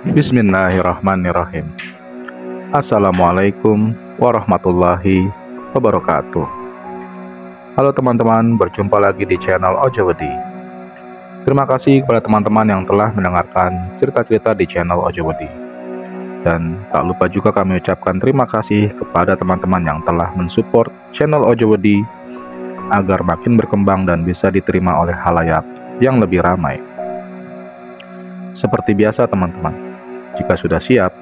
Bismillahirrahmanirrahim. Assalamualaikum warahmatullahi wabarakatuh. Halo teman-teman, berjumpa lagi di channel Ojowedi. Terima kasih kepada teman-teman yang telah mendengarkan cerita-cerita di channel Ojowedi. Dan tak lupa juga kami ucapkan terima kasih kepada teman-teman yang telah mensupport channel Ojowedi agar makin berkembang dan bisa diterima oleh halayak yang lebih ramai. Seperti biasa teman-teman, jika sudah siap,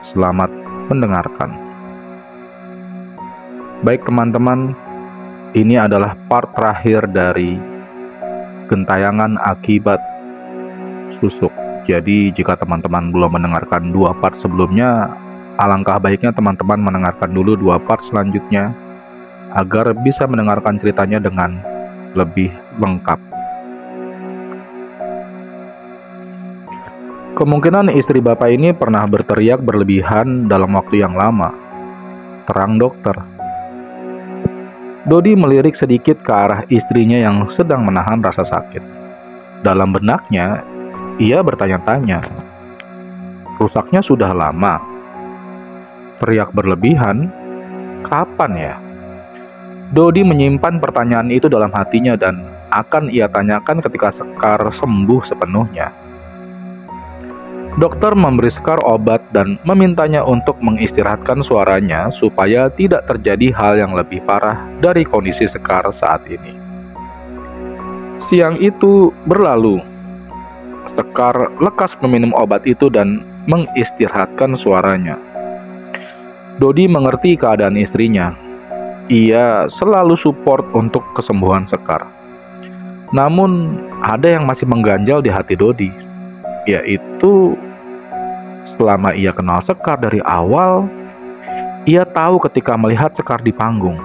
selamat mendengarkan. Baik teman-teman, ini adalah part terakhir dari gentayangan akibat susuk. Jadi jika teman-teman belum mendengarkan dua part sebelumnya, alangkah baiknya teman-teman mendengarkan dulu dua part selanjutnya agar bisa mendengarkan ceritanya dengan lebih lengkap. Kemungkinan istri bapak ini pernah berteriak berlebihan dalam waktu yang lama. Terang dokter. Dodi melirik sedikit ke arah istrinya yang sedang menahan rasa sakit. Dalam benaknya, ia bertanya-tanya. Rusaknya sudah lama. Teriak berlebihan? Kapan ya? Dodi menyimpan pertanyaan itu dalam hatinya dan akan ia tanyakan ketika Sekar sembuh sepenuhnya. Dokter memberi Sekar obat dan memintanya untuk mengistirahatkan suaranya supaya tidak terjadi hal yang lebih parah dari kondisi Sekar saat ini. Siang itu berlalu. Sekar lekas meminum obat itu dan mengistirahatkan suaranya. Dodi mengerti keadaan istrinya. Ia selalu support untuk kesembuhan Sekar. Namun ada yang masih mengganjal di hati Dodi, yaitu selama ia kenal Sekar dari awal, ia tahu ketika melihat Sekar di panggung.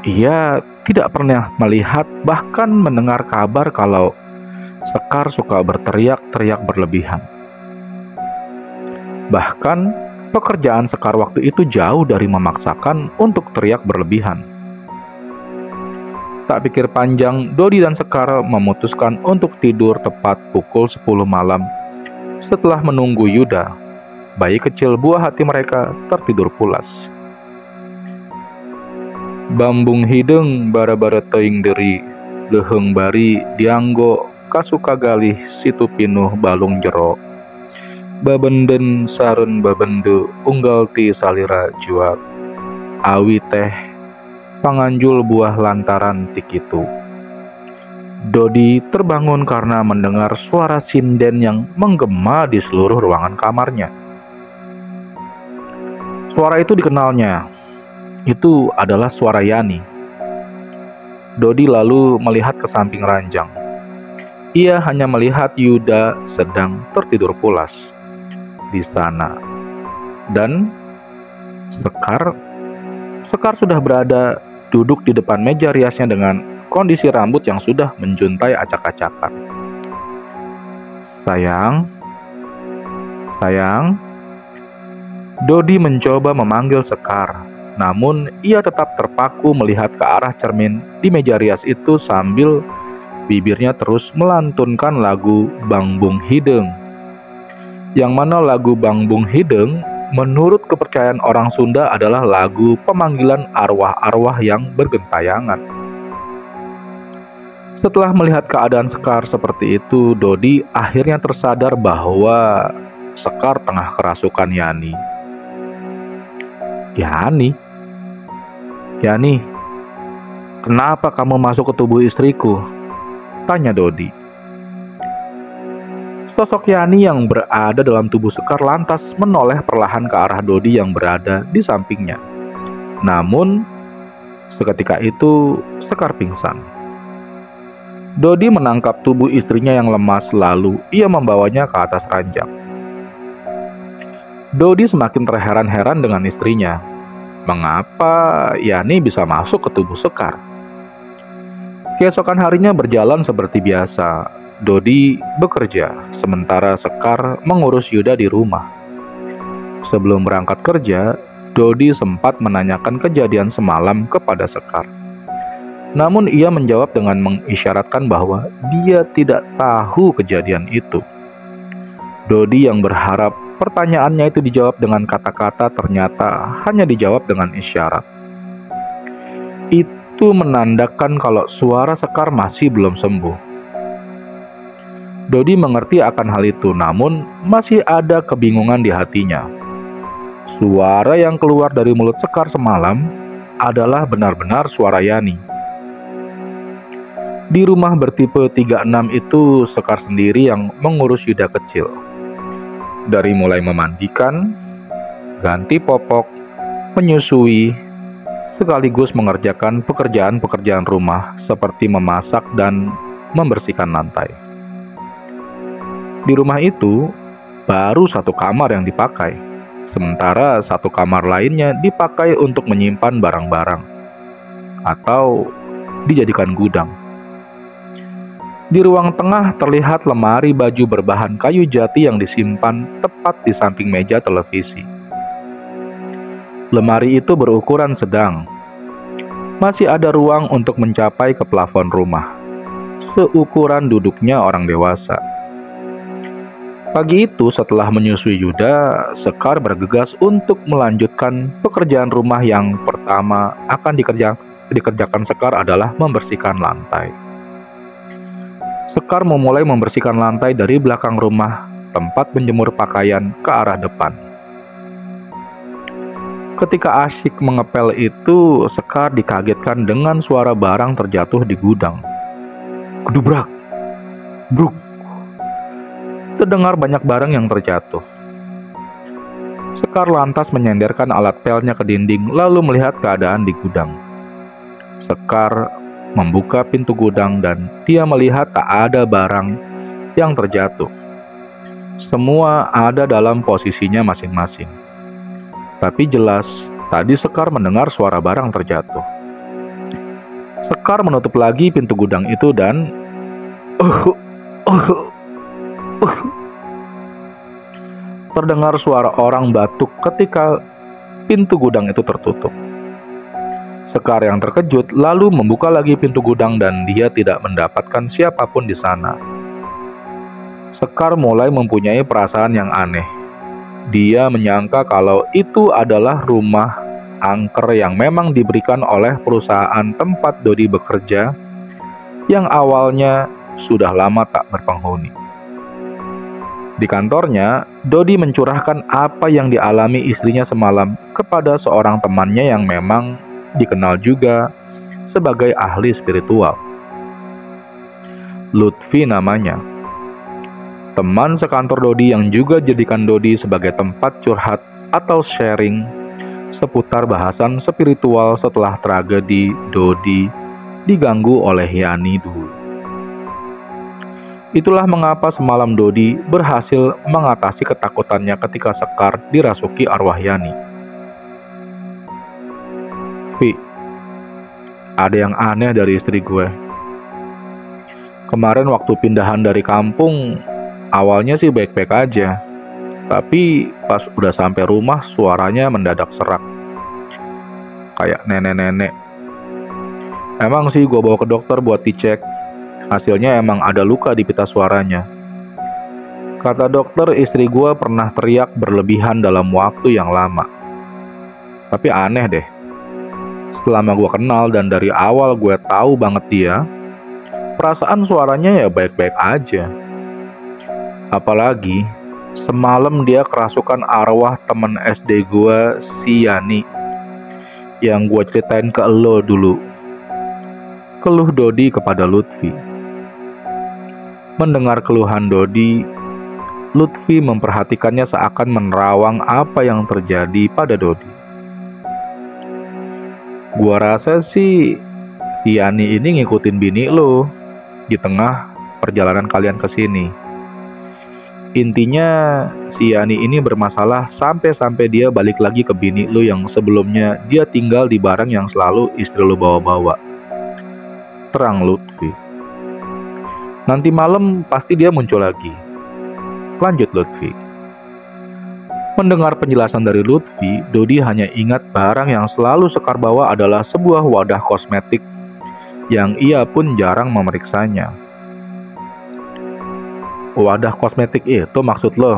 Ia tidak pernah melihat bahkan mendengar kabar kalau Sekar suka berteriak-teriak berlebihan. Bahkan pekerjaan Sekar waktu itu jauh dari memaksakan untuk teriak berlebihan. Tak pikir panjang, Dodi dan Sekar memutuskan untuk tidur tepat pukul 10 malam setelah menunggu Yuda, bayi kecil buah hati mereka, tertidur pulas. Bambung hidung bara-bara teing deri, leheng bari dianggo kasuka galih situ pinuh balung jero. Babenden sarun babende unggal ti salira juak. Awi teh panganjul buah lantaran tikitu. Dodi terbangun karena mendengar suara sinden yang menggema di seluruh ruangan kamarnya. Suara itu dikenalnya. Itu adalah suara Yani. Dodi lalu melihat ke samping ranjang. Ia hanya melihat Yuda sedang tertidur pulas di sana. Dan Sekar sudah berada duduk di depan meja riasnya dengan kondisi rambut yang sudah menjuntai acak-acakan. Sayang. Dodi mencoba memanggil Sekar, namun ia tetap terpaku melihat ke arah cermin di meja rias itu sambil bibirnya terus melantunkan lagu Bangbung Hideng. Yang mana lagu Bangbung Hideng menurut kepercayaan orang Sunda adalah lagu pemanggilan arwah-arwah yang bergentayangan. Setelah melihat keadaan Sekar seperti itu, Dodi akhirnya tersadar bahwa Sekar tengah kerasukan Yani. Yani, kenapa kamu masuk ke tubuh istriku? Tanya Dodi. Sosok Yani yang berada dalam tubuh Sekar lantas menoleh perlahan ke arah Dodi yang berada di sampingnya. Namun, seketika itu Sekar pingsan. Dodi menangkap tubuh istrinya yang lemas lalu ia membawanya ke atas ranjang. Dodi semakin terheran-heran dengan istrinya. Mengapa Yani bisa masuk ke tubuh Sekar? Keesokan harinya berjalan seperti biasa. Dodi bekerja, sementara Sekar mengurus Yuda di rumah. Sebelum berangkat kerja, Dodi sempat menanyakan kejadian semalam kepada Sekar. Namun ia menjawab dengan mengisyaratkan bahwa dia tidak tahu kejadian itu. Dodi yang berharap pertanyaannya itu dijawab dengan kata-kata ternyata hanya dijawab dengan isyarat. Itu menandakan kalau suara Sekar masih belum sembuh. Dodi mengerti akan hal itu, namun masih ada kebingungan di hatinya. Suara yang keluar dari mulut Sekar semalam adalah benar-benar suara Yani. Di rumah bertipe 36 itu Sekar sendiri yang mengurus Yuda kecil. Dari mulai memandikan, ganti popok, menyusui, sekaligus mengerjakan pekerjaan-pekerjaan rumah seperti memasak dan membersihkan lantai. Di rumah itu, baru satu kamar yang dipakai, sementara satu kamar lainnya dipakai untuk menyimpan barang-barang atau dijadikan gudang. Di ruang tengah terlihat lemari baju berbahan kayu jati yang disimpan tepat di samping meja televisi. Lemari itu berukuran sedang. Masih ada ruang untuk mencapai ke plafon rumah, seukuran duduknya orang dewasa. Pagi itu setelah menyusui Yuda, Sekar bergegas untuk melanjutkan pekerjaan rumah yang pertama akan dikerjakan Sekar adalah membersihkan lantai. Sekar memulai membersihkan lantai dari belakang rumah, tempat menjemur pakaian, ke arah depan. Ketika asyik mengepel itu, Sekar dikagetkan dengan suara barang terjatuh di gudang. Kedubrak, bruk. Terdengar banyak barang yang terjatuh. Sekar lantas menyenderkan alat pelnya ke dinding, lalu melihat keadaan di gudang. Sekar membuka pintu gudang dan dia melihat tak ada barang yang terjatuh. Semua ada dalam posisinya masing-masing. Tapi jelas, tadi Sekar mendengar suara barang terjatuh. Sekar menutup lagi pintu gudang itu dan terdengar suara orang batuk ketika pintu gudang itu tertutup. Sekar yang terkejut lalu membuka lagi pintu gudang dan dia tidak mendapatkan siapapun di sana. Sekar mulai mempunyai perasaan yang aneh. Dia menyangka kalau itu adalah rumah angker yang memang diberikan oleh perusahaan tempat Dodi bekerja yang awalnya sudah lama tak berpenghuni. Di kantornya, Dodi mencurahkan apa yang dialami istrinya semalam kepada seorang temannya yang memang dikenal juga sebagai ahli spiritual. Lutfi namanya. Teman sekantor Dodi yang juga jadikan Dodi sebagai tempat curhat atau sharing seputar bahasan spiritual setelah tragedi Dodi diganggu oleh Yani dulu. Itulah mengapa semalam Dodi berhasil mengatasi ketakutannya ketika Sekar dirasuki arwah Yani. Vi, ada yang aneh dari istri gue. Kemarin waktu pindahan dari kampung, awalnya sih baik-baik aja. Tapi pas udah sampai rumah, suaranya mendadak serak. Kayak nenek-nenek. Emang sih gue bawa ke dokter buat dicek. Hasilnya emang ada luka di pita suaranya. Kata dokter, istri gue pernah teriak berlebihan dalam waktu yang lama. Tapi aneh deh. Selama gue kenal dan dari awal gue tahu banget dia, perasaan suaranya ya baik-baik aja. Apalagi semalam dia kerasukan arwah temen SD gue, si Yani, yang gue ceritain ke lo dulu. Keluh Dodi kepada Lutfi. Mendengar keluhan Dodi, Lutfi memperhatikannya seakan menerawang apa yang terjadi pada Dodi. Gua rasa sih si Yani ini ngikutin bini lo di tengah perjalanan kalian ke sini. Intinya si Yani ini bermasalah sampai dia balik lagi ke bini lo yang sebelumnya dia tinggal di barang yang selalu istri lo bawa-bawa. Terang Lutfi. Nanti malam pasti dia muncul lagi. Lanjut Lutfi. Mendengar penjelasan dari Lutfi, Dodi hanya ingat barang yang selalu Sekar bawa adalah sebuah wadah kosmetik yang ia pun jarang memeriksanya. Wadah kosmetik itu maksud lo?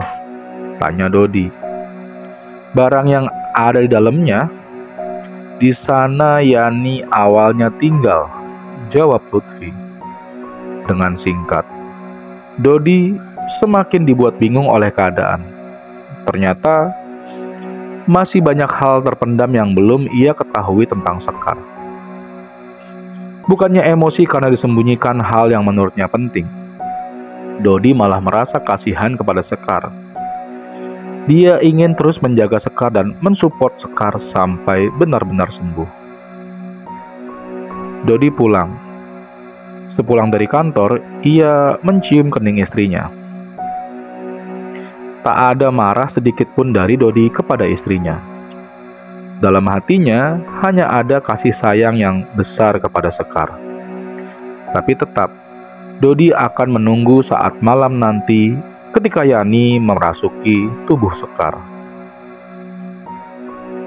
Tanya Dodi. Barang yang ada di dalamnya? Di sana Yani awalnya tinggal, jawab Lutfi dengan singkat. Dodi semakin dibuat bingung oleh keadaan. Ternyata masih banyak hal terpendam yang belum ia ketahui tentang Sekar. Bukannya emosi karena disembunyikan hal yang menurutnya penting, Dodi malah merasa kasihan kepada Sekar. Dia ingin terus menjaga Sekar dan mensupport Sekar sampai benar-benar sembuh. Dodi pulang. Sepulang dari kantor, ia mencium kening istrinya. Tak ada marah sedikit pun dari Dodi kepada istrinya. Dalam hatinya hanya ada kasih sayang yang besar kepada Sekar. Tapi tetap, Dodi akan menunggu saat malam nanti ketika Yani merasuki tubuh Sekar.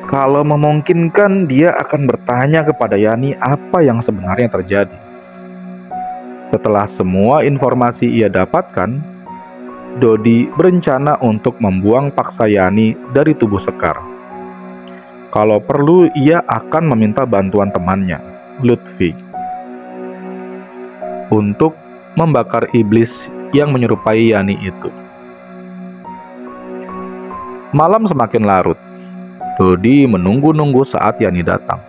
Kalau memungkinkan, dia akan bertanya kepada Yani apa yang sebenarnya terjadi. Setelah semua informasi ia dapatkan, Dodi berencana untuk membuang paksa Yani dari tubuh Sekar. Kalau perlu, ia akan meminta bantuan temannya, Lutfi, untuk membakar iblis yang menyerupai Yani itu. Malam semakin larut. Dodi menunggu-nunggu saat Yani datang.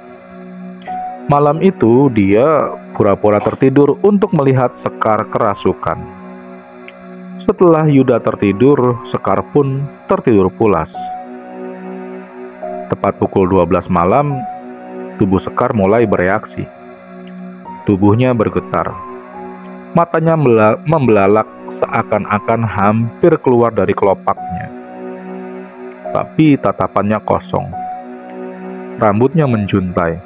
Malam itu dia pura-pura tertidur untuk melihat Sekar kerasukan. Setelah Yuda tertidur, Sekar pun tertidur pulas. Tepat pukul 12 malam, tubuh Sekar mulai bereaksi. Tubuhnya bergetar. Matanya membelalak seakan-akan hampir keluar dari kelopaknya. Tapi tatapannya kosong. Rambutnya menjuntai.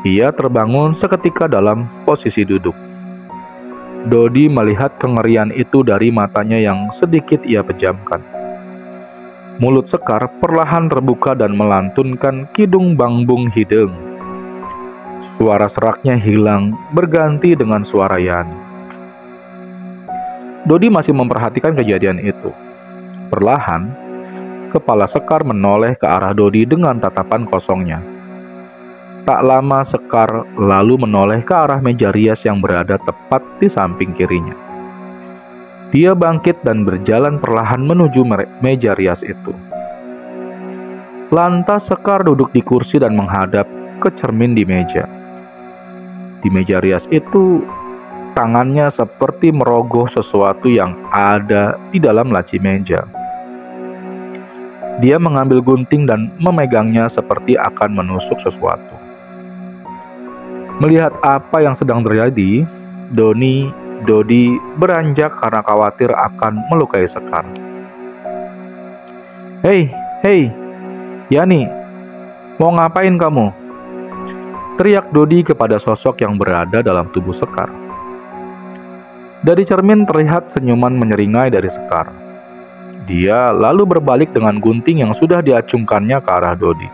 Ia terbangun seketika dalam posisi duduk. Dodi melihat kengerian itu dari matanya yang sedikit ia pejamkan. Mulut Sekar perlahan terbuka dan melantunkan kidung bangbung hidung. Suara seraknya hilang, berganti dengan suara Yani. Dodi masih memperhatikan kejadian itu. Perlahan, kepala Sekar menoleh ke arah Dodi dengan tatapan kosongnya. Tak lama Sekar lalu menoleh ke arah meja rias yang berada tepat di samping kirinya. Dia bangkit dan berjalan perlahan menuju meja rias itu. Lantas Sekar duduk di kursi dan menghadap ke cermin di meja. Di meja rias itu, tangannya seperti merogoh sesuatu yang ada di dalam laci meja. Dia mengambil gunting dan memegangnya seperti akan menusuk sesuatu. Melihat apa yang sedang terjadi, Dodi beranjak karena khawatir akan melukai Sekar. Hei, Yani, mau ngapain kamu? Teriak Dodi kepada sosok yang berada dalam tubuh Sekar. Dari cermin terlihat senyuman menyeringai dari Sekar. Dia lalu berbalik dengan gunting yang sudah diacungkannya ke arah Dodi.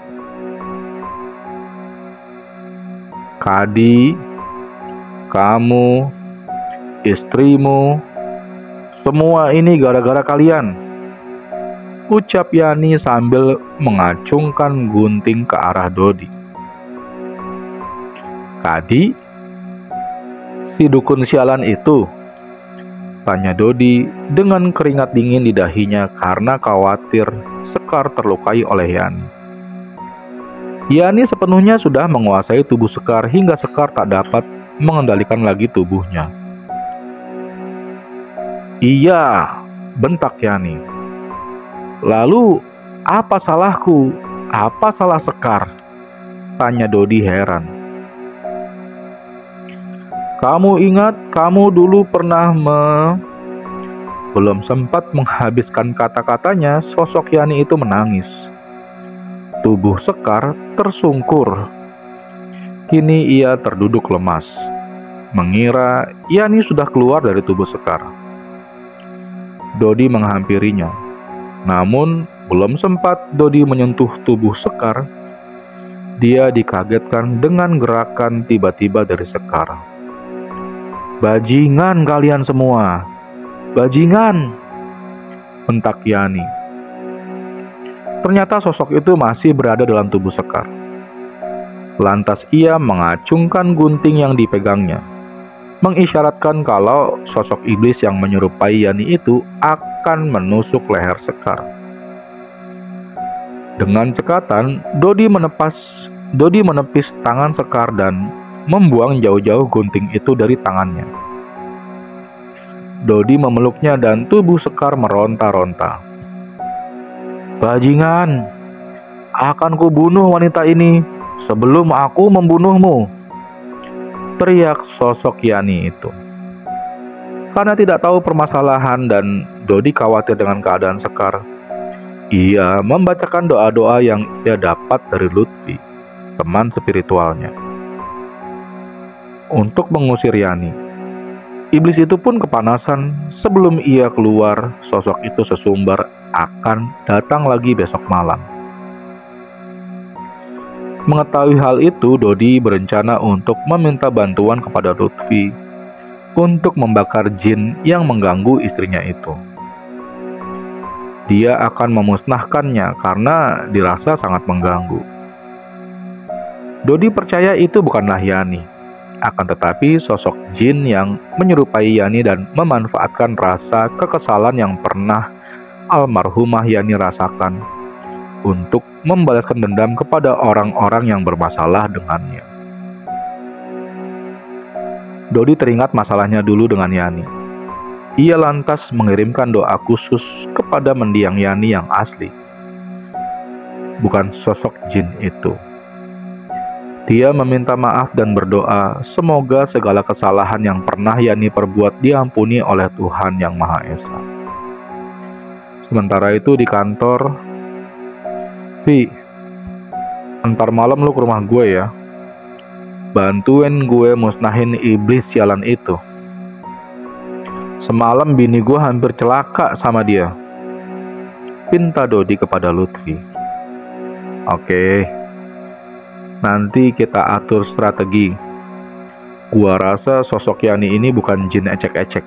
Kadi, kamu, istrimu, semua ini gara-gara kalian, ucap Yani sambil mengacungkan gunting ke arah Dodi. Kadi, si dukun sialan itu? Tanya Dodi dengan keringat dingin di dahinya karena khawatir Sekar terlukai oleh Yani. Yani sepenuhnya sudah menguasai tubuh Sekar hingga Sekar tak dapat mengendalikan lagi tubuhnya. Iya, bentak Yani. Lalu, apa salahku? Apa salah Sekar? Tanya Dodi heran. Kamu ingat, kamu dulu pernah Belum sempat menghabiskan kata-katanya, sosok Yani itu menangis. Tubuh Sekar tersungkur. Kini ia terduduk lemas, mengira Yani sudah keluar dari tubuh Sekar. Dodi menghampirinya. Namun, belum sempat Dodi menyentuh tubuh Sekar, dia dikagetkan dengan gerakan tiba-tiba dari Sekar. Bajingan kalian semua, "Bajingan!" bentak Yani. Ternyata sosok itu masih berada dalam tubuh Sekar. Lantas ia mengacungkan gunting yang dipegangnya, mengisyaratkan kalau sosok iblis yang menyerupai Yani itu akan menusuk leher Sekar. Dengan cekatan, Dodi menepis tangan Sekar dan membuang jauh-jauh gunting itu dari tangannya. Dodi memeluknya dan tubuh Sekar meronta-ronta. "Bajingan, akan kubunuh wanita ini sebelum aku membunuhmu," teriak sosok Yani itu. Karena tidak tahu permasalahan dan Dodi khawatir dengan keadaan Sekar, ia membacakan doa-doa yang ia dapat dari Lutfi, teman spiritualnya, untuk mengusir Yani. Iblis itu pun kepanasan. Sebelum ia keluar, sosok itu sesumbar akan datang lagi besok malam. Mengetahui hal itu, Dodi berencana untuk meminta bantuan kepada Lutfi untuk membakar jin yang mengganggu istrinya itu. Dia akan memusnahkannya karena dirasa sangat mengganggu. Dodi percaya itu bukanlah Yani, akan tetapi sosok jin yang menyerupai Yani dan memanfaatkan rasa kekesalan yang pernah almarhumah Yani rasakan untuk membalaskan dendam kepada orang-orang yang bermasalah dengannya. Dodi teringat masalahnya dulu dengan Yani. Ia lantas mengirimkan doa khusus kepada mendiang Yani yang asli, bukan sosok jin itu. Dia meminta maaf dan berdoa semoga segala kesalahan yang pernah Yani perbuat diampuni oleh Tuhan Yang Maha Esa. Sementara itu di kantor, "Vi, ntar malam lu ke rumah gue ya. Bantuin gue musnahin iblis sialan itu. Semalam bini gue hampir celaka sama dia," pinta Dodi kepada Lutfi. "Oke, nanti kita atur strategi. Gua rasa sosok Yani ini bukan jin ecek-ecek.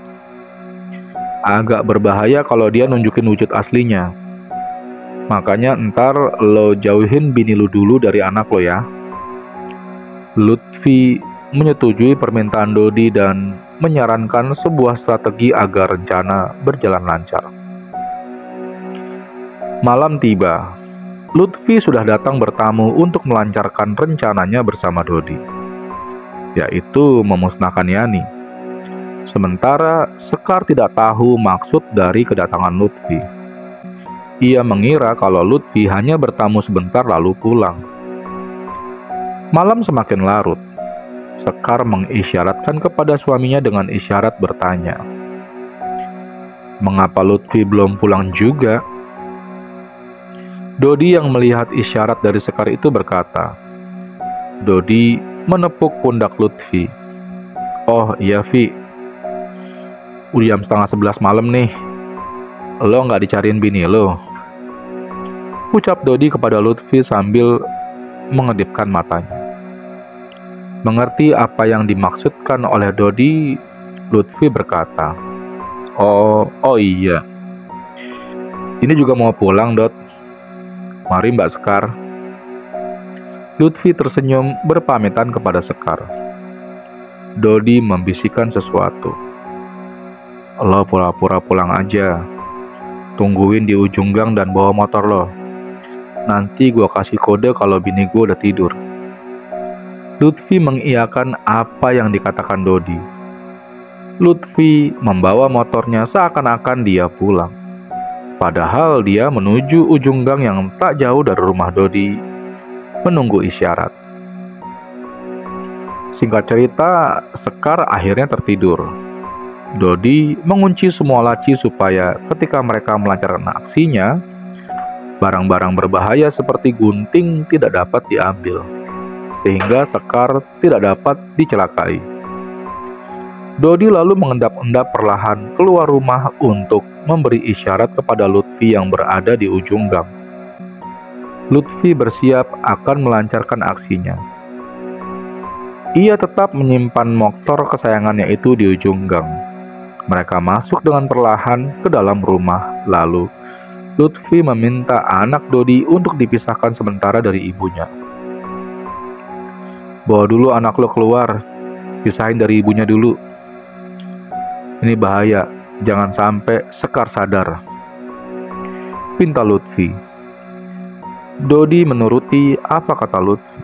Agak berbahaya kalau dia nunjukin wujud aslinya. Makanya ntar lo jauhin bini lu dulu dari anak lo ya." Lutfi menyetujui permintaan Dodi dan menyarankan sebuah strategi agar rencana berjalan lancar. Malam tiba. Lutfi sudah datang bertamu untuk melancarkan rencananya bersama Dodi, yaitu memusnahkan Yani. Sementara Sekar tidak tahu maksud dari kedatangan Lutfi. Ia mengira kalau Lutfi hanya bertamu sebentar lalu pulang. Malam semakin larut. Sekar mengisyaratkan kepada suaminya dengan isyarat bertanya, "Mengapa Lutfi belum pulang juga?" Dodi yang melihat isyarat dari Sekar itu berkata. Dodi menepuk pundak Lutfi. "Oh iya Vi, udah jam 10:30 malam nih. Lo nggak dicariin bini lo?" ucap Dodi kepada Lutfi sambil mengedipkan matanya. Mengerti apa yang dimaksudkan oleh Dodi, Lutfi berkata, Oh iya. Ini juga mau pulang, Dot. Mari Mbak Sekar." Lutfi tersenyum berpamitan kepada Sekar. Dodi membisikkan sesuatu. "Lo pura-pura pulang aja. Tungguin di ujung gang dan bawa motor lo. Nanti gua kasih kode kalau bini gua udah tidur." Lutfi mengiyakan apa yang dikatakan Dodi. Lutfi membawa motornya seakan-akan dia pulang. Padahal dia menuju ujung gang yang tak jauh dari rumah Dodi, menunggu isyarat. Singkat cerita, Sekar akhirnya tertidur. Dodi mengunci semua laci supaya ketika mereka melancarkan aksinya, barang-barang berbahaya seperti gunting tidak dapat diambil, sehingga Sekar tidak dapat dicelakai. Dodi lalu mengendap-endap perlahan keluar rumah untuk memberi isyarat kepada Lutfi yang berada di ujung gang. Lutfi bersiap akan melancarkan aksinya. Ia tetap menyimpan motor kesayangannya itu di ujung gang. Mereka masuk dengan perlahan ke dalam rumah, lalu Lutfi meminta anak Dodi untuk dipisahkan sementara dari ibunya. "Bawa dulu anak lo keluar, pisahin dari ibunya dulu. Ini bahaya, jangan sampai Sekar sadar," pinta Lutfi. Dodi menuruti apa kata Lutfi.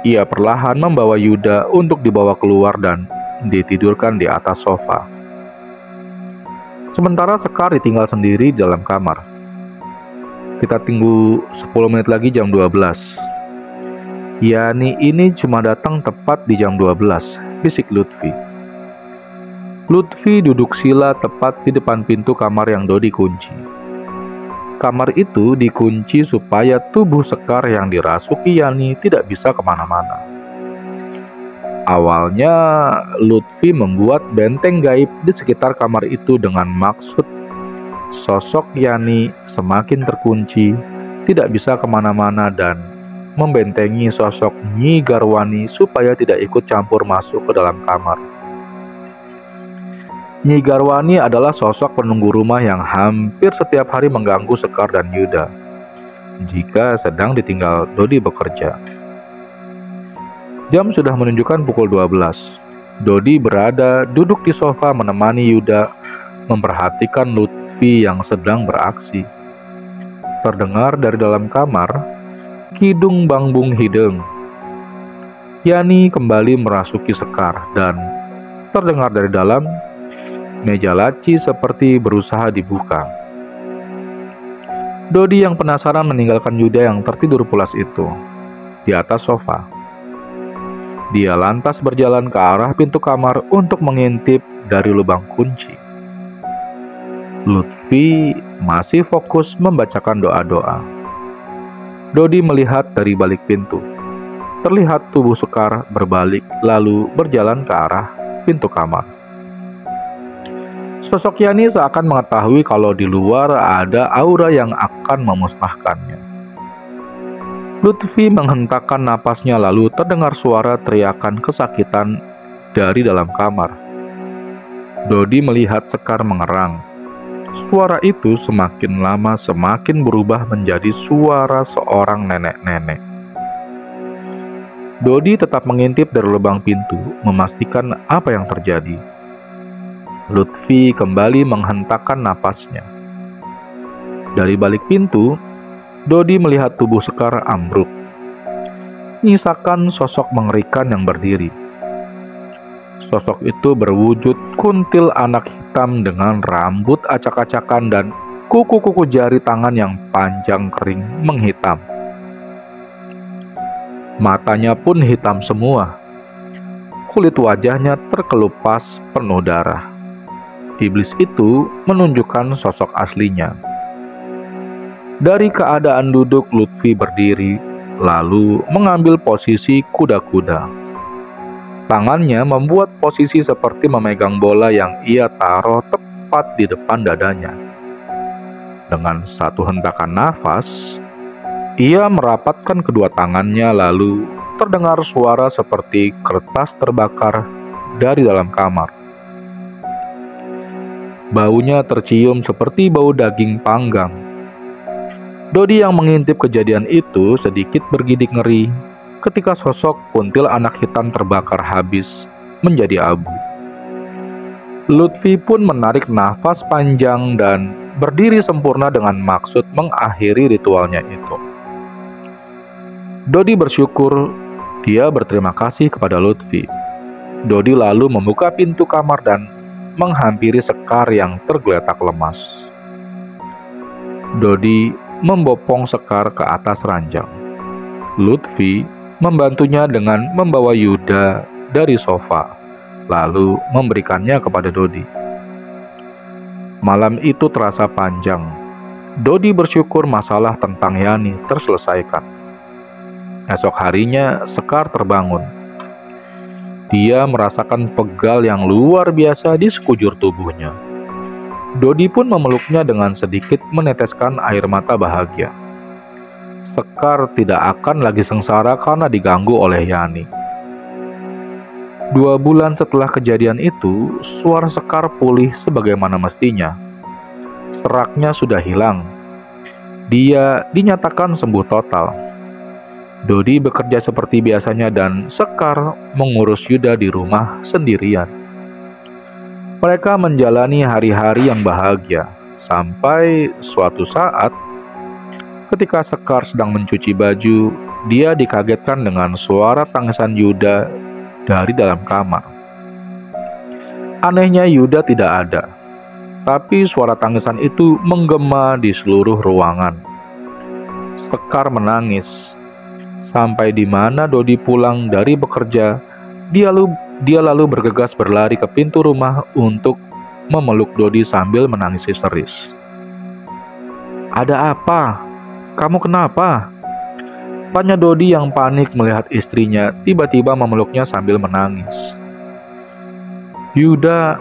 Ia perlahan membawa Yuda untuk dibawa keluar dan ditidurkan di atas sofa. Sementara Sekar ditinggal sendiri di dalam kamar. "Kita tunggu 10 menit lagi jam 12. Yani ini cuma datang tepat di jam 12, bisik Lutfi. Lutfi duduk sila tepat di depan pintu kamar yang Dodi kunci. Kamar itu dikunci supaya tubuh Sekar yang dirasuki Yani tidak bisa kemana-mana. Awalnya, Lutfi membuat benteng gaib di sekitar kamar itu dengan maksud sosok Yani semakin terkunci, tidak bisa kemana-mana, dan membentengi sosok Nyi Garwani supaya tidak ikut campur masuk ke dalam kamar. Nyi Garwani adalah sosok penunggu rumah yang hampir setiap hari mengganggu Sekar dan Yuda jika sedang ditinggal Dodi bekerja. Jam sudah menunjukkan pukul 12. Dodi berada duduk di sofa menemani Yuda memperhatikan Lutfi yang sedang beraksi. Terdengar dari dalam kamar, "Kidung bangbung hidung." Yani kembali merasuki Sekar dan terdengar dari dalam, meja laci seperti berusaha dibuka. Dodi yang penasaran meninggalkan Yuda yang tertidur pulas itu di atas sofa. Dia lantas berjalan ke arah pintu kamar untuk mengintip dari lubang kunci. Lutfi masih fokus membacakan doa-doa. Dodi melihat dari balik pintu. Terlihat tubuh Sekar berbalik lalu berjalan ke arah pintu kamar. Sosok Yani seakan mengetahui kalau di luar ada aura yang akan memusnahkannya. Lutfi menghentakkan napasnya lalu terdengar suara teriakan kesakitan dari dalam kamar. Dodi melihat Sekar mengerang. Suara itu semakin lama semakin berubah menjadi suara seorang nenek-nenek. Dodi tetap mengintip dari lubang pintu, memastikan apa yang terjadi. Lutfi kembali menghentakkan napasnya. Dari balik pintu, Dodi melihat tubuh Sekar ambruk, menyisakan sosok mengerikan yang berdiri. Sosok itu berwujud kuntil anak hitam dengan rambut acak-acakan dan kuku-kuku jari tangan yang panjang kering menghitam. Matanya pun hitam semua. Kulit wajahnya terkelupas penuh darah. Iblis itu menunjukkan sosok aslinya. Dari keadaan duduk, Lutfi berdiri, lalu mengambil posisi kuda-kuda. Tangannya membuat posisi seperti memegang bola yang ia taruh tepat di depan dadanya. Dengan satu hentakan nafas, ia merapatkan kedua tangannya, lalu terdengar suara seperti kertas terbakar dari dalam kamar. Baunya tercium seperti bau daging panggang. Dodi yang mengintip kejadian itu sedikit bergidik ngeri ketika sosok kuntil anak hitam terbakar habis menjadi abu. Lutfi pun menarik nafas panjang dan berdiri sempurna dengan maksud mengakhiri ritualnya itu. Dodi bersyukur, dia berterima kasih kepada Lutfi. Dodi lalu membuka pintu kamar dan menghampiri Sekar yang tergeletak lemas. Dodi membopong Sekar ke atas ranjang. Lutfi membantunya dengan membawa Yuda dari sofa, lalu memberikannya kepada Dodi. Malam itu terasa panjang. Dodi bersyukur masalah tentang Yani terselesaikan. Esok harinya Sekar terbangun. Dia merasakan pegal yang luar biasa di sekujur tubuhnya. Dodi pun memeluknya dengan sedikit meneteskan air mata bahagia. Sekar tidak akan lagi sengsara karena diganggu oleh Yani. 2 bulan setelah kejadian itu, suara Sekar pulih sebagaimana mestinya. Seraknya sudah hilang. Dia dinyatakan sembuh total. Dodi bekerja seperti biasanya dan Sekar mengurus Yuda di rumah sendirian. Mereka menjalani hari-hari yang bahagia, sampai suatu saat ketika Sekar sedang mencuci baju, dia dikagetkan dengan suara tangisan Yuda dari dalam kamar. Anehnya Yuda tidak ada, tapi suara tangisan itu menggema di seluruh ruangan. Sekar menangis. Sampai di mana Dodi pulang dari bekerja, dia lalu bergegas berlari ke pintu rumah untuk memeluk Dodi sambil menangis histeris. "Ada apa? Kamu kenapa?" tanya Dodi yang panik melihat istrinya tiba-tiba memeluknya sambil menangis. Yuda,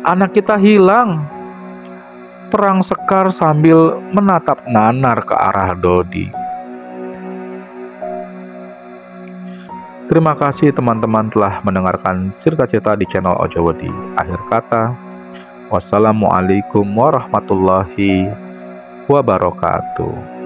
anak kita hilang," terang Sekar sambil menatap nanar ke arah Dodi. Terima kasih teman-teman telah mendengarkan cerita-cerita di channel Ojowedi. Akhir kata, wassalamualaikum warahmatullahi wabarakatuh.